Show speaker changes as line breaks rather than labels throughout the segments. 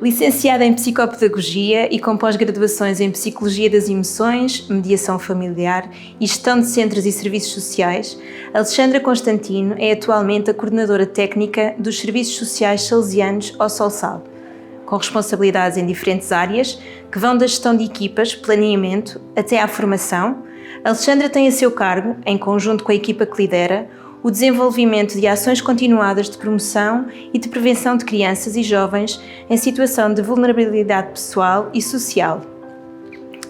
Licenciada em Psicopedagogia e com pós-graduações em Psicologia das Emoções, Mediação Familiar e Gestão de Centros e Serviços Sociais, Alexandra Constantino é atualmente a coordenadora técnica dos Serviços Sociais Salesianos ao Solsal, com responsabilidades em diferentes áreas que vão da gestão de equipas, planeamento, até à formação. Alexandra tem a seu cargo, em conjunto com a equipa que lidera, o desenvolvimento de ações continuadas de promoção e de prevenção de crianças e jovens em situação de vulnerabilidade pessoal e social.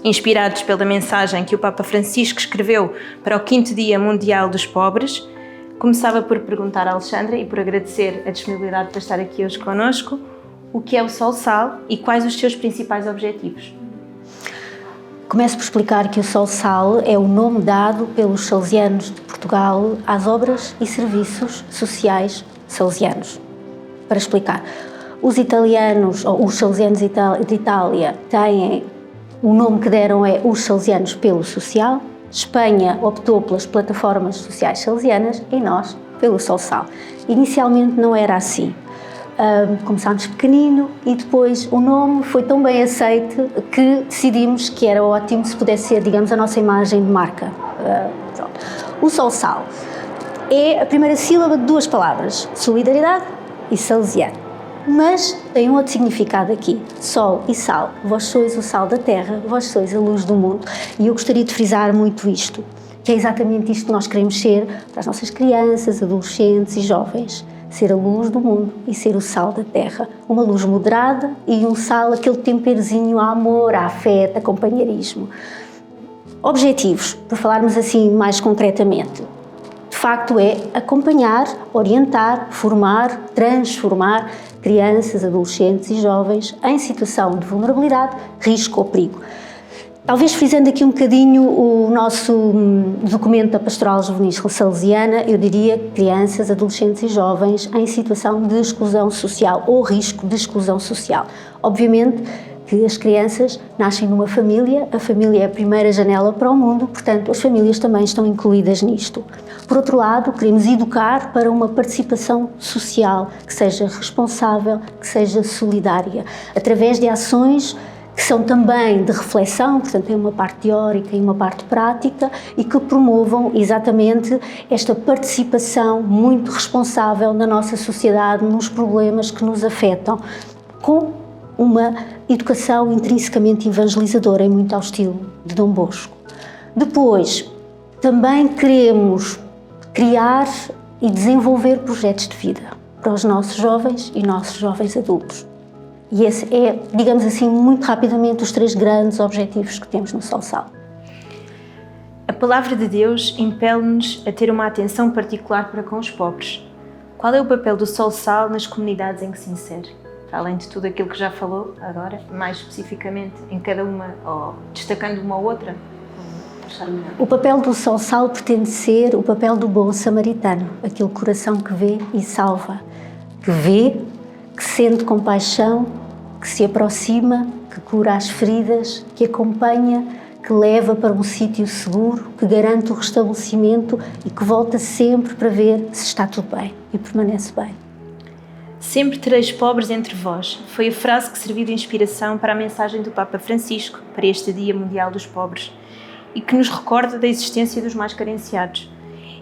Inspirados pela mensagem que o Papa Francisco escreveu para o 5º Dia Mundial dos Pobres, começava por perguntar a Alexandra e por agradecer a disponibilidade para estar aqui hoje connosco, o que é o Solsal e quais os seus principais objetivos.
Começo por explicar que o Solsal é o nome dado pelos salesianos de Portugal às obras e serviços sociais salesianos. Para explicar, os italianos, ou os salesianos de Itália, têm o nome que deram é os salesianos pelo social, Espanha optou pelas plataformas sociais salesianas e nós pelo Solsal. Inicialmente não era assim. Começámos pequenino e depois o nome foi tão bem aceito que decidimos que era ótimo se pudesse ser, digamos, a nossa imagem de marca. O Solsal é a primeira sílaba de duas palavras, solidariedade e salesiano. Mas tem um outro significado aqui, sol e sal. Vós sois o sal da terra, vós sois a luz do mundo. E eu gostaria de frisar muito isto, que é exatamente isto que nós queremos ser para as nossas crianças, adolescentes e jovens. Ser a luz do mundo e ser o sal da terra. Uma luz moderada e um sal, aquele temperozinho a amor, a afeto, a companheirismo. Objetivos, para falarmos assim mais concretamente. De facto é acompanhar, orientar, formar, transformar crianças, adolescentes e jovens em situação de vulnerabilidade, risco ou perigo. Talvez frisando aqui um bocadinho o nosso documento da Pastoral Juvenil Salesiana, eu diria crianças, adolescentes e jovens em situação de exclusão social ou risco de exclusão social. Obviamente que as crianças nascem numa família, a família é a primeira janela para o mundo, portanto as famílias também estão incluídas nisto. Por outro lado, queremos educar para uma participação social que seja responsável, que seja solidária, através de ações que são também de reflexão, portanto tem uma parte teórica e uma parte prática e que promovam exatamente esta participação muito responsável na nossa sociedade, nos problemas que nos afetam, com uma educação intrinsecamente evangelizadora e muito ao estilo de Dom Bosco. Depois, também queremos criar e desenvolver projetos de vida para os nossos jovens e nossos jovens adultos. E esse é, digamos assim, muito rapidamente os 3 grandes objetivos que temos no Solsal.
A Palavra de Deus impele-nos a ter uma atenção particular para com os pobres. Qual é o papel do Solsal nas comunidades em que se insere? Para além de tudo aquilo que já falou agora, mais especificamente em cada uma, ou destacando uma ou outra?
O papel do Solsal pretende ser o papel do bom samaritano, aquele coração que vê e salva, que vê, que sente compaixão, que se aproxima, que cura as feridas, que acompanha, que leva para um sítio seguro, que garante o restabelecimento e que volta sempre para ver se está tudo bem e permanece bem.
Sempre tereis pobres entre vós, foi a frase que serviu de inspiração para a mensagem do Papa Francisco para este Dia Mundial dos Pobres e que nos recorda da existência dos mais carenciados.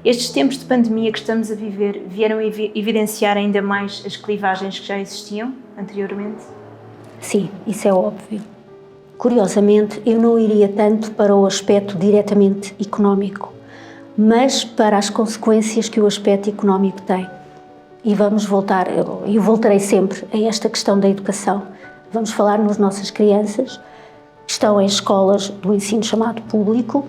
Estes tempos de pandemia que estamos a viver vieram evidenciar ainda mais as clivagens que já existiam anteriormente?
Sim, isso é óbvio. Curiosamente, eu não iria tanto para o aspecto diretamente económico, mas para as consequências que o aspecto económico tem. E vamos voltar, eu voltarei sempre a esta questão da educação. Vamos falar nas nossas crianças que estão em escolas do ensino chamado público,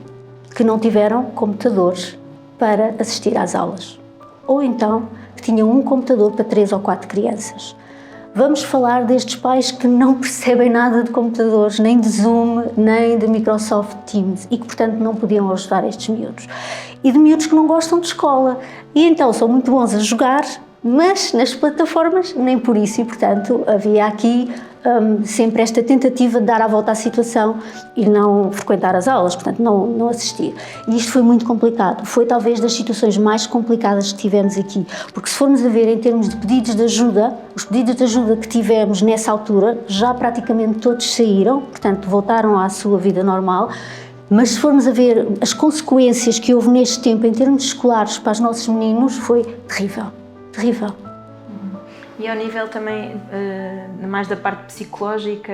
que não tiveram computadores para assistir às aulas. Ou então, que tinham um computador para 3 ou 4 crianças. Vamos falar destes pais que não percebem nada de computadores, nem de Zoom, nem de Microsoft Teams e que, portanto, não podiam ajudar estes miúdos. E de miúdos que não gostam de escola. E então são muito bons a jogar, mas nas plataformas nem por isso. E, portanto, havia aqui sempre esta tentativa de dar a volta à situação e não frequentar as aulas, portanto não assistir. E isto foi muito complicado, foi talvez das situações mais complicadas que tivemos aqui, porque se formos a ver em termos de pedidos de ajuda, os pedidos de ajuda que tivemos nessa altura já praticamente todos saíram, portanto voltaram à sua vida normal, mas se formos a ver as consequências que houve neste tempo em termos escolares para os nossos meninos, foi terrível, terrível.
E ao nível também, mais da parte psicológica,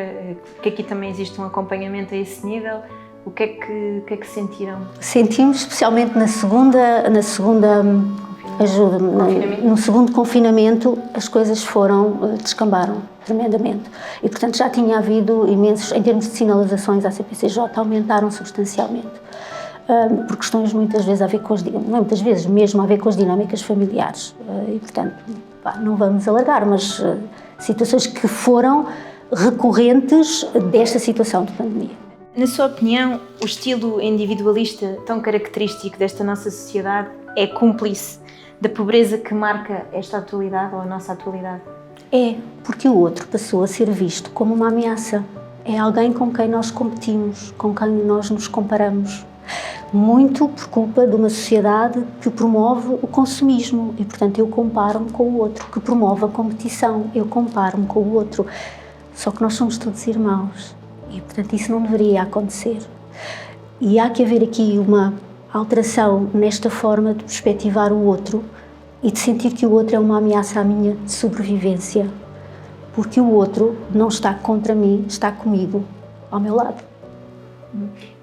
que aqui também existe um acompanhamento a esse nível, o que é que sentiram?
Sentimos, especialmente na segunda ajuda, no segundo confinamento, as coisas descambaram tremendamente. E, portanto, já tinha havido imensos, em termos de sinalizações à CPCJ, aumentaram substancialmente. Por questões muitas vezes a ver com muitas vezes mesmo a ver com as dinâmicas familiares. E, portanto, não vamos alargar, mas situações que foram recorrentes desta situação de pandemia.
Na sua opinião, o estilo individualista tão característico desta nossa sociedade é cúmplice da pobreza que marca esta atualidade ou a nossa atualidade?
É, porque o outro passou a ser visto como uma ameaça. É alguém com quem nós competimos, com quem nós nos comparamos. Muito por culpa de uma sociedade que promove o consumismo e, portanto, eu comparo-me com o outro, que promove a competição, eu comparo-me com o outro. Só que nós somos todos irmãos e, portanto, isso não deveria acontecer. E há que haver aqui uma alteração nesta forma de perspectivar o outro e de sentir que o outro é uma ameaça à minha sobrevivência, porque o outro não está contra mim, está comigo, ao meu lado.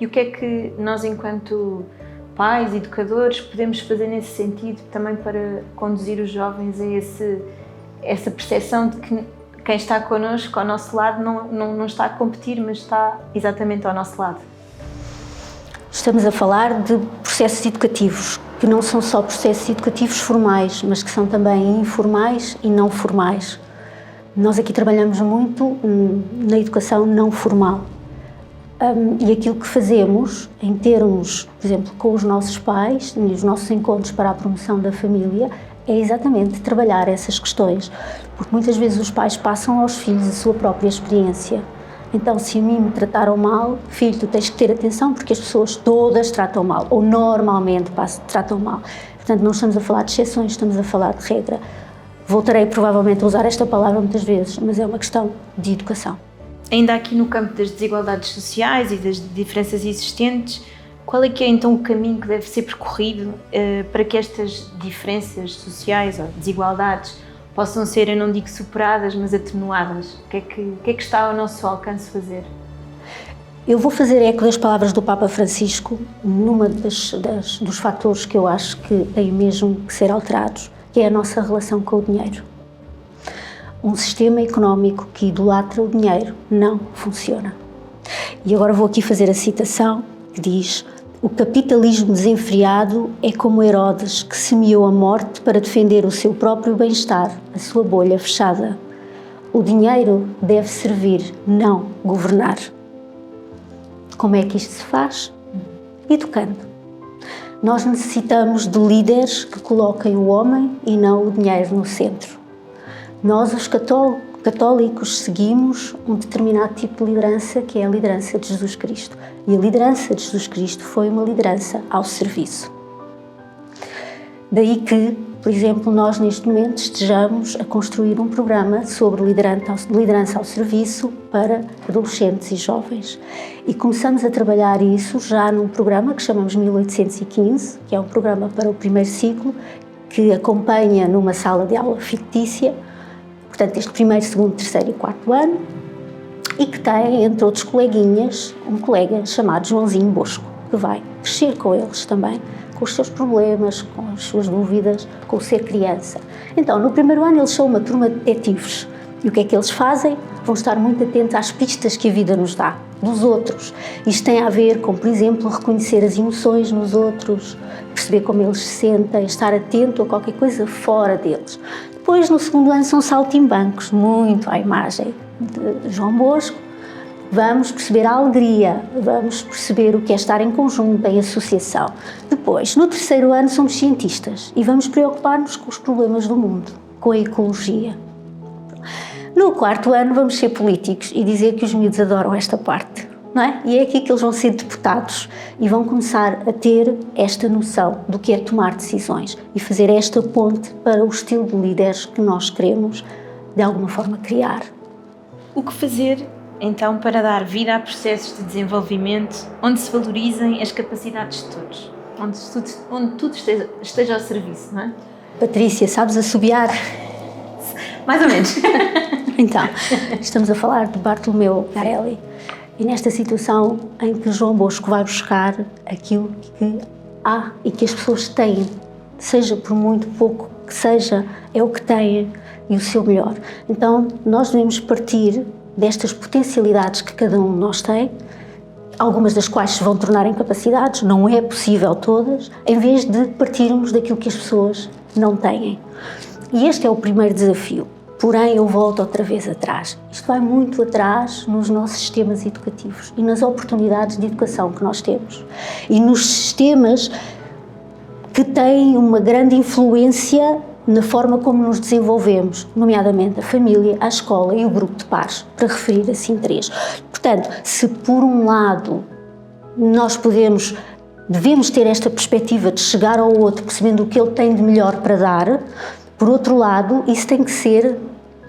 E o que é que nós, enquanto pais, educadores, podemos fazer nesse sentido também para conduzir os jovens a essa percepção de que quem está connosco, ao nosso lado, não está a competir, mas está exatamente ao nosso lado?
Estamos a falar de processos educativos, que não são só processos educativos formais, mas que são também informais e não formais. Nós aqui trabalhamos muito na educação não formal. E aquilo que fazemos, em termos, por exemplo, com os nossos pais, nos nossos encontros para a promoção da família, é exatamente trabalhar essas questões, porque muitas vezes os pais passam aos filhos a sua própria experiência. Então, se a mim me trataram mal, filho, tu tens que ter atenção porque as pessoas todas tratam mal, ou normalmente tratam mal. Portanto, não estamos a falar de exceções, estamos a falar de regra. Voltarei provavelmente a usar esta palavra muitas vezes, mas é uma questão de educação.
Ainda aqui no campo das desigualdades sociais e das diferenças existentes, qual é que é então o caminho que deve ser percorrido para que estas diferenças sociais ou desigualdades possam ser, eu não digo superadas, mas atenuadas? O que é que está ao nosso alcance fazer?
Eu vou fazer eco das palavras do Papa Francisco numa dos fatores que eu acho que têm mesmo que ser alterados, que é a nossa relação com o dinheiro. Um sistema económico que idolatra o dinheiro não funciona. E agora vou aqui fazer a citação que diz: o capitalismo desenfreado é como Herodes que semeou a morte para defender o seu próprio bem-estar, a sua bolha fechada. O dinheiro deve servir, não governar. Como é que isto se faz? Educando. Nós necessitamos de líderes que coloquem o homem e não o dinheiro no centro. Nós, os católicos, seguimos um determinado tipo de liderança, que é a liderança de Jesus Cristo. E a liderança de Jesus Cristo foi uma liderança ao serviço. Daí que, por exemplo, nós neste momento estejamos a construir um programa sobre liderança ao serviço para adolescentes e jovens. E começamos a trabalhar isso já num programa que chamamos 1815, que é um programa para o primeiro ciclo, que acompanha numa sala de aula fictícia, portanto, este primeiro, segundo, terceiro e quarto ano, e que tem, entre outros coleguinhas, um colega chamado Joãozinho Bosco, que vai crescer com eles também, com os seus problemas, com as suas dúvidas, com o ser criança. Então, no primeiro ano, eles são uma turma de detetives. E o que é que eles fazem? Vão estar muito atentos às pistas que a vida nos dá, dos outros. Isto tem a ver com, por exemplo, reconhecer as emoções nos outros, perceber como eles se sentem, estar atento a qualquer coisa fora deles. Depois, no segundo ano, são saltimbancos, muito à imagem de João Bosco. Vamos perceber a alegria, vamos perceber o que é estar em conjunto, em associação. Depois, no terceiro ano, somos cientistas e vamos preocupar-nos com os problemas do mundo, com a ecologia. No 4º ano vamos ser políticos e dizer que os miúdos adoram esta parte, não é? E é aqui que eles vão ser deputados e vão começar a ter esta noção do que é tomar decisões e fazer esta ponte para o estilo de líderes que nós queremos, de alguma forma, criar.
O que fazer, então, para dar vida a processos de desenvolvimento onde se valorizem as capacidades de todos? Onde tudo esteja ao serviço, não é?
Patrícia, sabes assobiar?
Mais ou menos.
Então, estamos a falar de Bartolomeu Garelli e nesta situação em que João Bosco vai buscar aquilo que há e que as pessoas têm, seja por muito pouco que seja, é o que têm e o seu melhor. Então, nós devemos partir destas potencialidades que cada um de nós tem, algumas das quais se vão tornar em capacidades, não é possível todas, em vez de partirmos daquilo que as pessoas não têm. E este é o primeiro desafio. Porém, eu volto outra vez atrás. Isto vai muito atrás nos nossos sistemas educativos e nas oportunidades de educação que nós temos. E nos sistemas que têm uma grande influência na forma como nos desenvolvemos, nomeadamente a família, a escola e o grupo de pares, para referir assim 3. Portanto, se por um lado nós devemos ter esta perspectiva de chegar ao outro percebendo o que ele tem de melhor para dar, por outro lado, isso tem que ser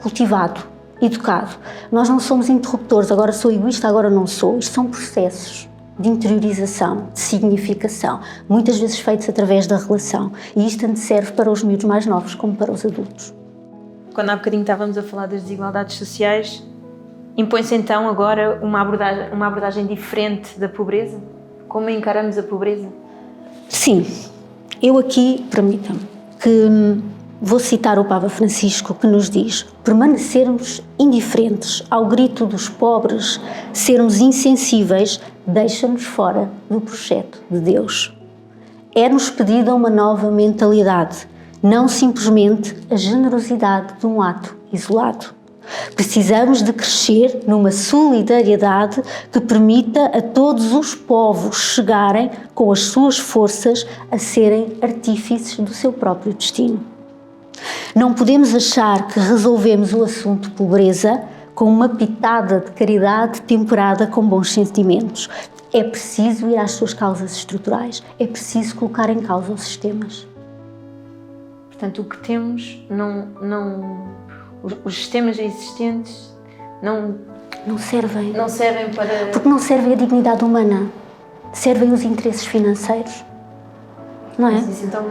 cultivado, educado. Nós não somos interruptores, agora sou egoísta, agora não sou. Isto são processos de interiorização, de significação, muitas vezes feitos através da relação. E isto tanto serve para os miúdos mais novos como para os adultos.
Quando há bocadinho estávamos a falar das desigualdades sociais, impõe-se então agora uma abordagem diferente da pobreza? Como encaramos a pobreza?
Sim, eu aqui, permita-me, que vou citar o Papa Francisco que nos diz: permanecermos indiferentes ao grito dos pobres, sermos insensíveis, deixa-nos fora do projeto de Deus. É-nos pedida uma nova mentalidade, não simplesmente a generosidade de um ato isolado. Precisamos de crescer numa solidariedade que permita a todos os povos chegarem com as suas forças a serem artífices do seu próprio destino. Não podemos achar que resolvemos o assunto pobreza com uma pitada de caridade temperada com bons sentimentos. É preciso ir às suas causas estruturais, é preciso colocar em causa os sistemas.
Portanto, o que temos os sistemas existentes
não servem
para...
Porque não servem a dignidade humana, servem os interesses financeiros, não é?
Mas isso, então,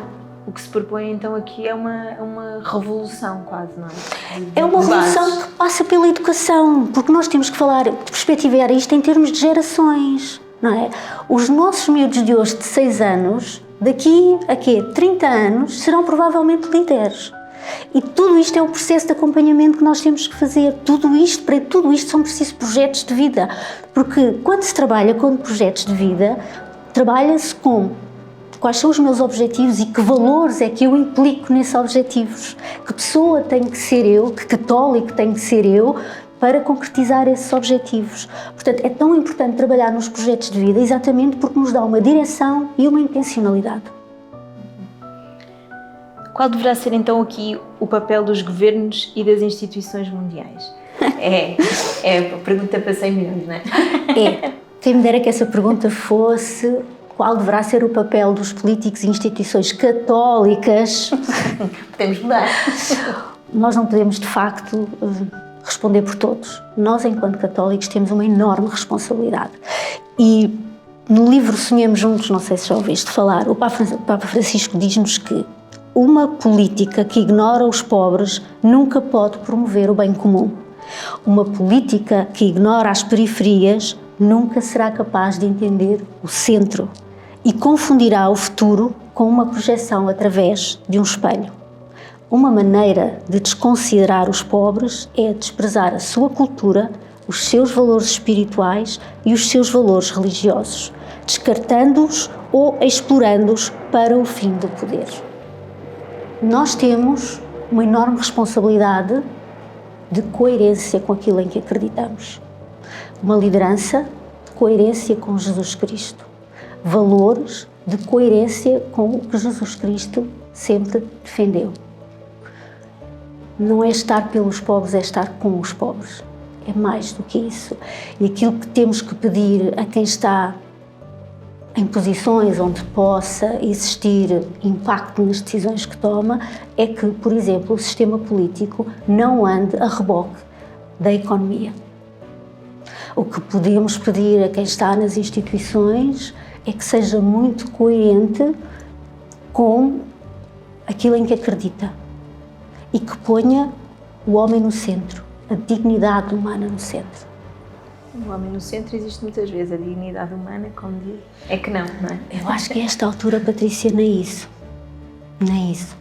o que se propõe então aqui é uma revolução quase, não é?
É uma revolução que passa pela educação, porque nós temos que falar, perspectivar isto em termos de gerações, não é? Os nossos miúdos de hoje de 6 anos, daqui a 30 anos, serão provavelmente líderes. E tudo isto é um processo de acompanhamento que nós temos que fazer. Para tudo isto são precisos projetos de vida. Porque quando se trabalha com projetos de vida, trabalha-se com quais são os meus objetivos e que valores é que eu implico nesses objetivos. Que pessoa tenho que ser eu, que católico tenho que ser eu para concretizar esses objetivos. Portanto, é tão importante trabalhar nos projetos de vida exatamente porque nos dá uma direção e uma intencionalidade.
Qual deverá ser então aqui o papel dos governos e das instituições mundiais? É a pergunta para 100 milhões, não é?
Quem me dera que essa pergunta fosse qual deverá ser o papel dos políticos e instituições católicas.
Podemos mudar.
Nós não podemos, de facto, responder por todos. Nós, enquanto católicos, temos uma enorme responsabilidade. E no livro Sonhemos Juntos, não sei se já ouviste falar, o Papa Francisco diz-nos que uma política que ignora os pobres nunca pode promover o bem comum. Uma política que ignora as periferias nunca será capaz de entender o centro e confundirá o futuro com uma projeção através de um espelho. Uma maneira de desconsiderar os pobres é desprezar a sua cultura, os seus valores espirituais e os seus valores religiosos, descartando-os ou explorando-os para o fim do poder. Nós temos uma enorme responsabilidade de coerência com aquilo em que acreditamos. Uma liderança de coerência com Jesus Cristo. Valores de coerência com o que Jesus Cristo sempre defendeu. não é estar pelos pobres, é estar com os pobres. É mais do que isso. E aquilo que temos que pedir a quem está em posições onde possa existir impacto nas decisões que toma é que, por exemplo, o sistema político não ande a reboque da economia. O que podemos pedir a quem está nas instituições é que seja muito coerente com aquilo em que acredita e que ponha o homem no centro, a dignidade humana no centro.
O homem no centro existe muitas vezes, a dignidade humana, como diz, é que não é?
Eu acho que a esta altura, Patrícia, nem isso. Nem isso.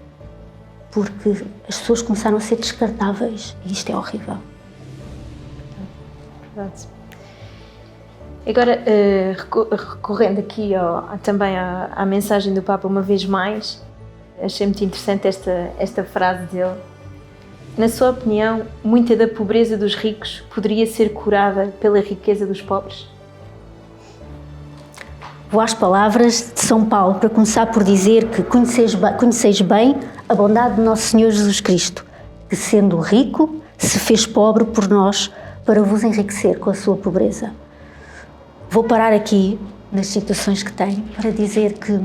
Porque as pessoas começaram a ser descartáveis e isto é horrível.
Verdade. Agora, recorrendo aqui também à mensagem do Papa uma vez mais, achei muito interessante esta frase dele. Na sua opinião, muita da pobreza dos ricos poderia ser curada pela riqueza dos pobres?
Vou às palavras de São Paulo para começar por dizer que conheceis bem a bondade de Nosso Senhor Jesus Cristo, que sendo rico, se fez pobre por nós para vos enriquecer com a sua pobreza. Vou parar aqui, nas citações que tenho, para dizer que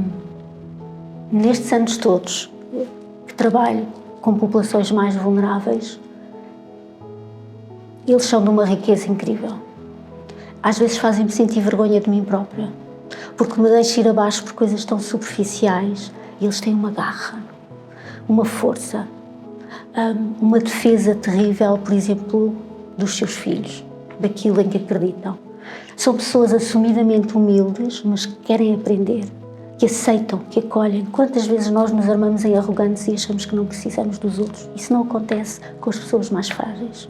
nestes anos todos que trabalho com populações mais vulneráveis, eles são de uma riqueza incrível. Às vezes fazem-me sentir vergonha de mim própria, porque me deixo ir abaixo por coisas tão superficiais e eles têm uma garra, uma força, uma defesa terrível, por exemplo, dos seus filhos, daquilo em que acreditam. São pessoas assumidamente humildes, mas que querem aprender, que aceitam, que acolhem. Quantas vezes nós nos armamos em arrogantes e achamos que não precisamos dos outros? Isso não acontece com as pessoas mais frágeis.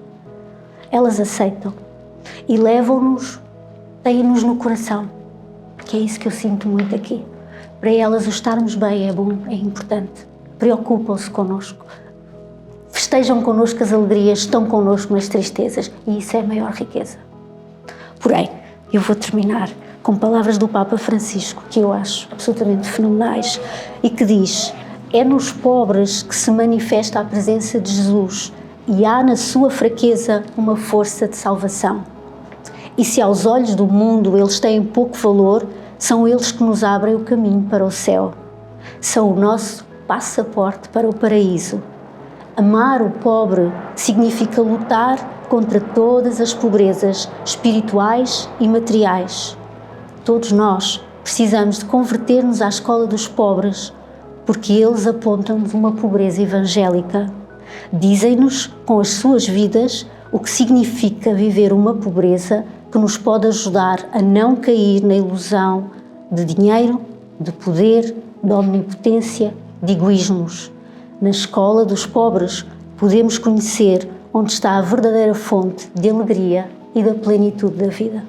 Elas aceitam e levam-nos, têm-nos no coração, que é isso que eu sinto muito aqui. Para elas o estarmos bem é bom, é importante. Preocupam-se connosco, festejam connosco as alegrias, estão connosco nas tristezas e isso é a maior riqueza. Porém, eu vou terminar com palavras do Papa Francisco, que eu acho absolutamente fenomenais, e que diz: é nos pobres que se manifesta a presença de Jesus e há na sua fraqueza uma força de salvação. E se aos olhos do mundo eles têm pouco valor, são eles que nos abrem o caminho para o céu. São o nosso passaporte para o paraíso. Amar o pobre significa lutar contra todas as pobrezas espirituais e materiais. Todos nós precisamos de converter-nos à escola dos pobres, porque eles apontam-nos uma pobreza evangélica. Dizem-nos, com as suas vidas, o que significa viver uma pobreza que nos pode ajudar a não cair na ilusão de dinheiro, de poder, de omnipotência, de egoísmos. Na escola dos pobres podemos conhecer onde está a verdadeira fonte de alegria e da plenitude da vida.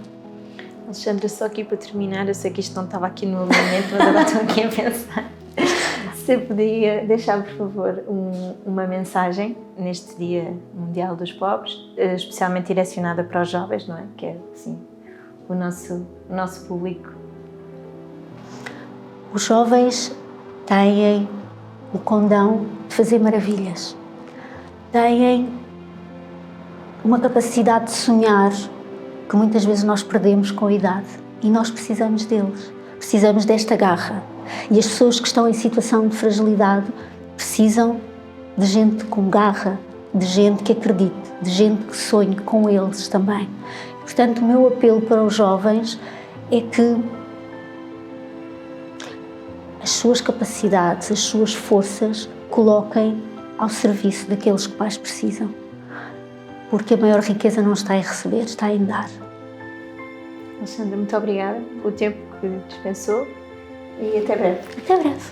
Alexandra, só aqui para terminar, eu sei que isto não estava aqui no alinhamento, mas agora estou aqui a pensar. Se eu podia deixar, por favor, uma mensagem neste Dia Mundial dos Pobres, especialmente direcionada para os jovens, não é? Que é, assim, o nosso público.
Os jovens têm o condão de fazer maravilhas. Têm uma capacidade de sonhar que muitas vezes nós perdemos com a idade e nós precisamos deles, precisamos desta garra. E as pessoas que estão em situação de fragilidade precisam de gente com garra, de gente que acredite, de gente que sonhe com eles também. Portanto, o meu apelo para os jovens é que as suas capacidades, as suas forças coloquem ao serviço daqueles que mais precisam. Porque a maior riqueza não está em receber, está em dar.
Alexandra, muito obrigada pelo tempo que dispensou e até breve.
Até breve.